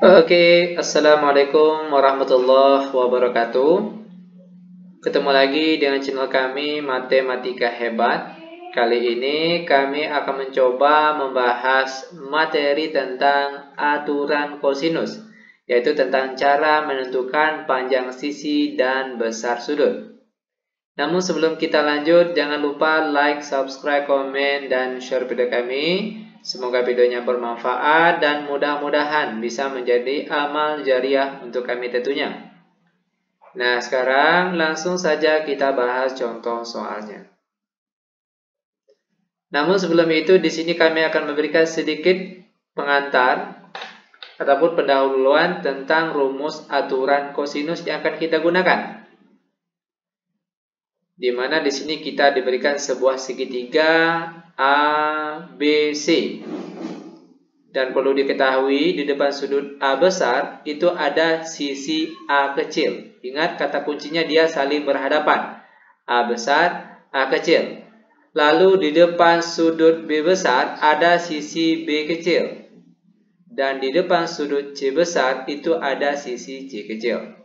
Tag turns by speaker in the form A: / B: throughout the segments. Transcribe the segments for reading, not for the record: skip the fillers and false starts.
A: Oke, Assalamualaikum warahmatullahi wabarakatuh. Ketemu lagi dengan channel kami Matematika Hebat. Kali ini kami akan mencoba membahas materi tentang aturan kosinus, yaitu tentang cara menentukan panjang sisi dan besar sudut. Namun sebelum kita lanjut, jangan lupa like, subscribe, komen, dan share video kami. Semoga videonya bermanfaat dan mudah-mudahan bisa menjadi amal jariah untuk kami tentunya. Nah, sekarang langsung saja kita bahas contoh soalnya. Namun sebelum itu, di sini kami akan memberikan sedikit pengantar ataupun pendahuluan tentang rumus aturan kosinus yang akan kita gunakan. Di mana di sini kita diberikan sebuah segitiga ABC. Dan perlu diketahui di depan sudut A besar itu ada sisi A kecil. Ingat kata kuncinya dia saling berhadapan. A besar, A kecil. Lalu di depan sudut B besar ada sisi B kecil. Dan di depan sudut C besar itu ada sisi C kecil.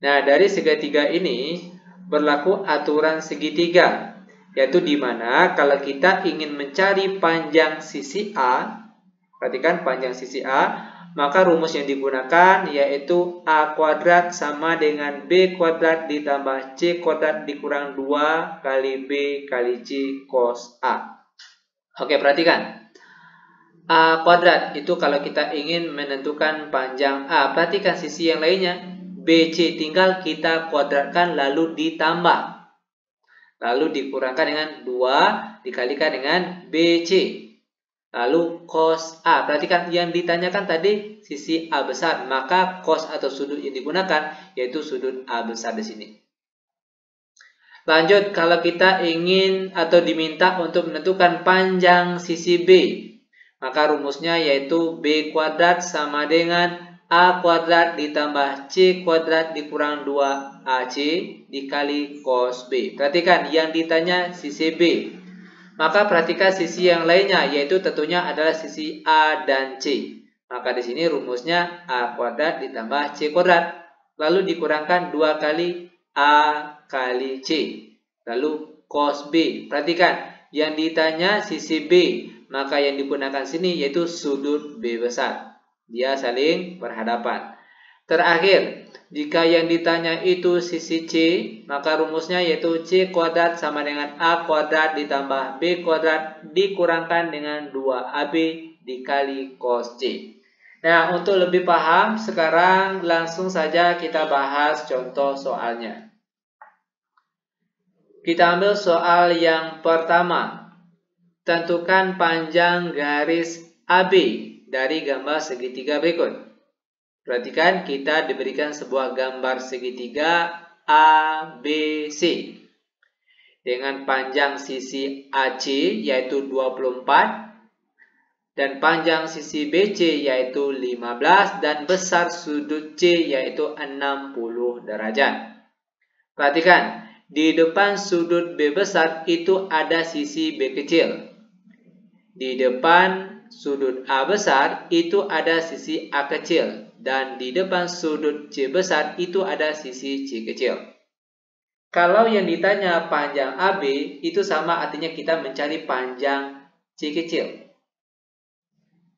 A: Nah, dari segitiga ini berlaku aturan segitiga, yaitu di mana kalau kita ingin mencari panjang sisi A, perhatikan panjang sisi A, maka rumus yang digunakan yaitu A kuadrat sama dengan B kuadrat ditambah C kuadrat dikurang 2 kali B kali C cos A. Oke, perhatikan. A kuadrat itu kalau kita ingin menentukan panjang A, perhatikan sisi yang lainnya. BC tinggal kita kuadratkan lalu ditambah. Lalu dikurangkan dengan 2 dikalikan dengan BC. Lalu cos A. Perhatikan yang ditanyakan tadi sisi A besar, maka cos atau sudut yang digunakan yaitu sudut A besar di sini. Lanjut, kalau kita ingin atau diminta untuk menentukan panjang sisi B, maka rumusnya yaitu B kuadrat sama dengan A kuadrat ditambah C kuadrat dikurang 2AC dikali cos B. Perhatikan yang ditanya sisi B. Maka perhatikan sisi yang lainnya yaitu tentunya adalah sisi A dan C. Maka di sini rumusnya A kuadrat ditambah C kuadrat. Lalu dikurangkan 2 kali A kali C. Lalu cos B. Perhatikan yang ditanya sisi B. Maka yang digunakan sini yaitu sudut B besar. Dia saling berhadapan. Terakhir, jika yang ditanya itu sisi C, maka rumusnya yaitu C kuadrat sama dengan A kuadrat ditambah B kuadrat dikurangkan dengan 2AB dikali cos C. Nah, untuk lebih paham, sekarang langsung saja kita bahas contoh soalnya. Kita ambil soal yang pertama. Tentukan panjang garis AB dari gambar segitiga berikut. Perhatikan kita diberikan sebuah gambar segitiga ABC dengan panjang sisi AC yaitu 24 dan panjang sisi BC yaitu 15 dan besar sudut C yaitu 60 derajat. Perhatikan, di depan sudut B besar itu ada sisi B kecil. Di depan sudut A besar itu ada sisi A kecil. Dan di depan sudut C besar itu ada sisi C kecil. Kalau yang ditanya panjang AB itu sama artinya kita mencari panjang C kecil.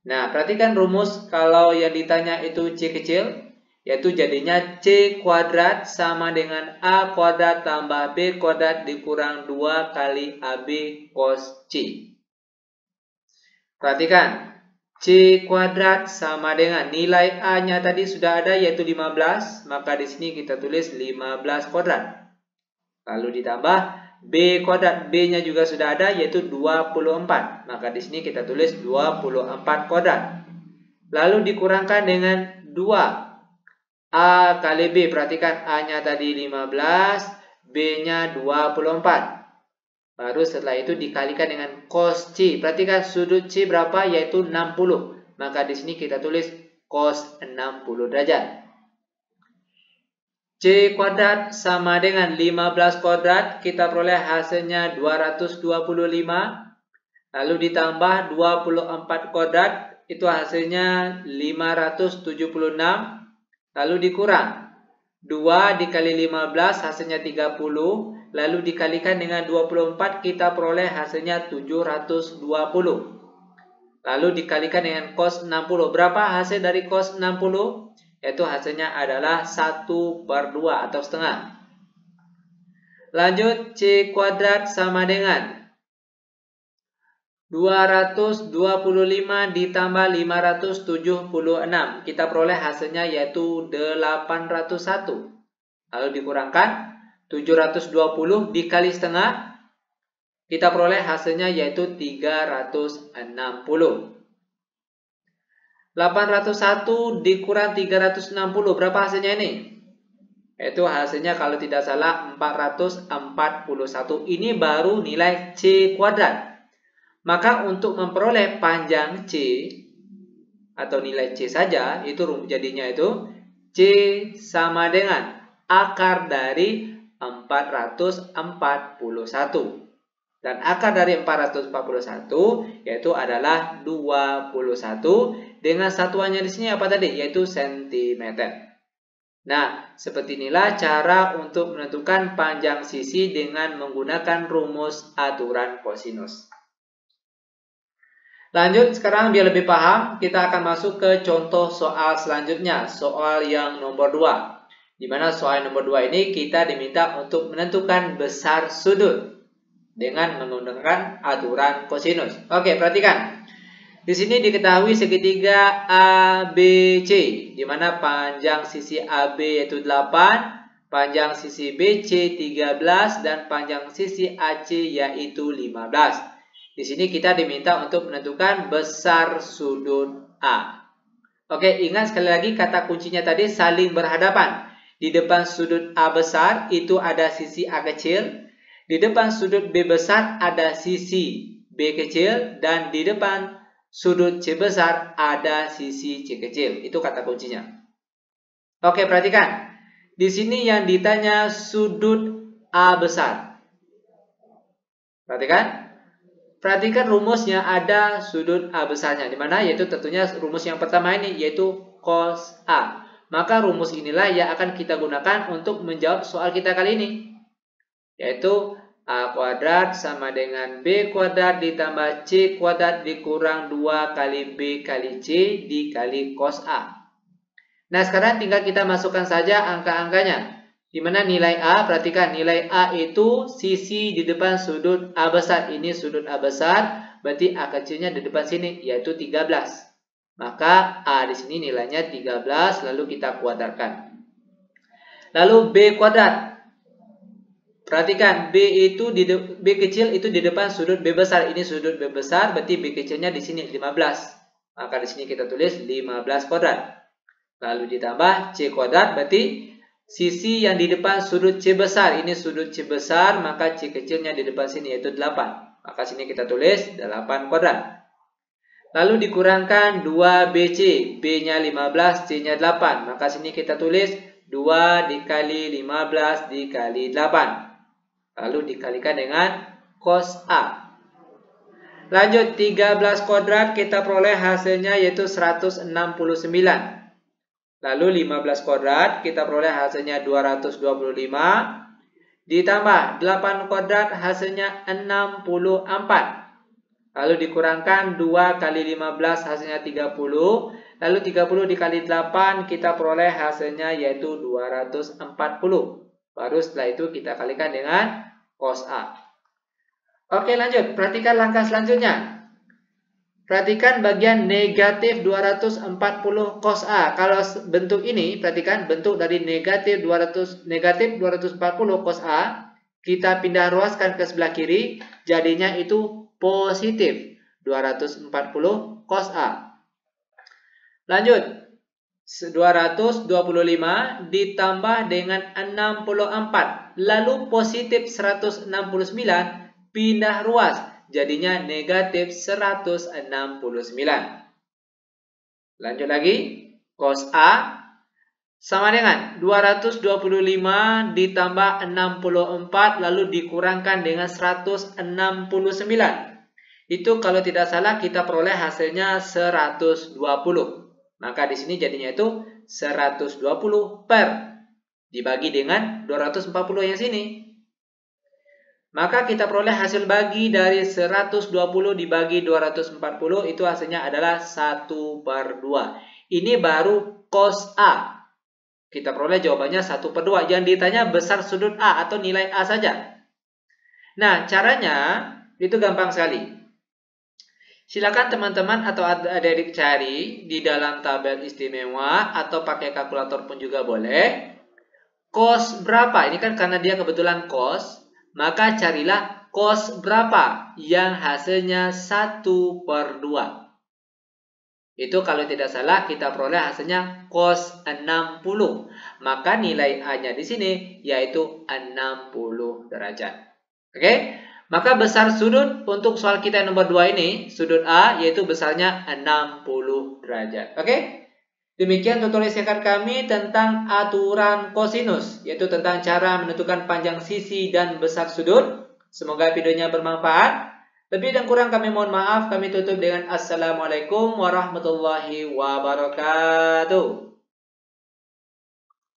A: Nah, perhatikan rumus kalau yang ditanya itu C kecil, yaitu jadinya C kuadrat sama dengan A kuadrat tambah B kuadrat dikurang 2 kali AB cos C. Perhatikan, C kuadrat sama dengan nilai A-nya tadi sudah ada yaitu 15, maka di sini kita tulis 15 kuadrat. Lalu ditambah B kuadrat, B-nya juga sudah ada yaitu 24, maka di sini kita tulis 24 kuadrat. Lalu dikurangkan dengan 2 A kali B, perhatikan A-nya tadi 15, B-nya 24. Baru setelah itu dikalikan dengan cos C. Perhatikan sudut C berapa yaitu 60. Maka di sini kita tulis cos 60 derajat. C kuadrat sama dengan 15 kuadrat. Kita peroleh hasilnya 225. Lalu ditambah 24 kuadrat. itu hasilnya 576, lalu dikurang 2 dikali 15 hasilnya 30, lalu dikalikan dengan 24 kita peroleh hasilnya 720. Lalu dikalikan dengan cos 60. Berapa hasil dari cos 60? Yaitu hasilnya adalah 1/2 atau setengah. Lanjut, C kuadrat sama dengan 225 ditambah 576. Kita peroleh hasilnya yaitu 801. Lalu dikurangkan 720 dikali setengah. Kita peroleh hasilnya yaitu 360. 801 dikurang 360. Berapa hasilnya ini? Itu hasilnya kalau tidak salah 441. Ini baru nilai C kuadrat. Maka untuk memperoleh panjang C atau nilai C saja, itu jadinya itu C sama dengan akar dari 441. Dan akar dari 441 yaitu adalah 21 dengan satuannya di sini apa tadi? Yaitu sentimeter. Nah, seperti inilah cara untuk menentukan panjang sisi dengan menggunakan rumus aturan kosinus. Lanjut, sekarang biar lebih paham, kita akan masuk ke contoh soal selanjutnya, soal yang nomor 2. Di mana soal nomor 2 ini kita diminta untuk menentukan besar sudut dengan menggunakan aturan kosinus. Oke, perhatikan. Di sini diketahui segitiga ABC, di mana panjang sisi AB yaitu 8, panjang sisi BC 13, dan panjang sisi AC yaitu 15. Di sini kita diminta untuk menentukan besar sudut A. Oke, ingat sekali lagi kata kuncinya tadi saling berhadapan. Di depan sudut A besar itu ada sisi A kecil, di depan sudut B besar ada sisi B kecil, dan di depan sudut C besar ada sisi C kecil. Itu kata kuncinya. Oke, perhatikan. Di sini yang ditanya sudut A besar. Perhatikan. Perhatikan rumusnya ada sudut A besarnya. Di mana? Yaitu tentunya rumus yang pertama ini yaitu cos A. Maka rumus inilah yang akan kita gunakan untuk menjawab soal kita kali ini. Yaitu A kuadrat sama dengan B kuadrat ditambah C kuadrat dikurang 2 kali B kali C dikali cos A. Nah, sekarang tinggal kita masukkan saja angka-angkanya. Di mana nilai A, perhatikan nilai A itu sisi di depan sudut A besar. Ini sudut A besar, berarti A kecilnya di depan sini yaitu 13. Maka A di sini nilainya 13, lalu kita kuadratkan. Lalu B kuadrat. Perhatikan B kecil itu di depan sudut B besar. Ini sudut B besar, berarti B kecilnya di sini 15. Maka di sini kita tulis 15 kuadrat. Lalu ditambah C kuadrat, berarti sisi yang di depan sudut C besar. Ini sudut C besar, maka C kecilnya di depan sini yaitu 8. Maka sini kita tulis 8 kuadrat. Lalu dikurangkan 2BC. B-nya 15, C-nya 8. Maka sini kita tulis 2 dikali 15 dikali 8. Lalu dikalikan dengan cos A. Lanjut, 13 kuadrat kita peroleh hasilnya yaitu 169. Lalu 15 kuadrat kita peroleh hasilnya 225. Ditambah 8 kuadrat hasilnya 64. Lalu dikurangkan 2 kali 15 hasilnya 30. Lalu 30 dikali 8 kita peroleh hasilnya yaitu 240. Baru setelah itu kita kalikan dengan cos A. Oke, lanjut. Perhatikan langkah selanjutnya. Perhatikan bagian negatif 240 cos A. Kalau bentuk ini, perhatikan bentuk dari negatif 240 cos A. Kita pindah ruaskan ke sebelah kiri. Jadinya itu positif 240 cos A. Lanjut. 225 ditambah dengan 64. Lalu positif 169 pindah ruas. Jadinya negatif 169. Lanjut lagi. Cos A sama dengan 225 ditambah 64 lalu dikurangkan dengan 169. Itu kalau tidak salah kita peroleh hasilnya 120. Maka di sini jadinya itu 120 per dibagi dengan 240 yang sini. Maka kita peroleh hasil bagi dari 120 dibagi 240 itu hasilnya adalah 1/2. Ini baru cos A. Kita peroleh jawabannya 1/2. Jangan ditanya besar sudut A atau nilai A saja. Nah, caranya itu gampang sekali. Silakan teman-teman atau adik-adik cari di dalam tabel istimewa atau pakai kalkulator pun juga boleh. Cos berapa? Ini kan karena dia kebetulan cos, maka carilah cos berapa yang hasilnya 1/2. Itu kalau tidak salah kita peroleh hasilnya cos 60. Maka nilai A-nya di sini yaitu 60 derajat. Oke? Maka besar sudut untuk soal kita yang nomor 2 ini, sudut A yaitu besarnya 60 derajat. Oke? Demikian tutorial singkat kami tentang aturan kosinus, yaitu tentang cara menentukan panjang sisi dan besar sudut. Semoga videonya bermanfaat. Lebih dan kurang kami mohon maaf. Kami tutup dengan Assalamualaikum warahmatullahi wabarakatuh.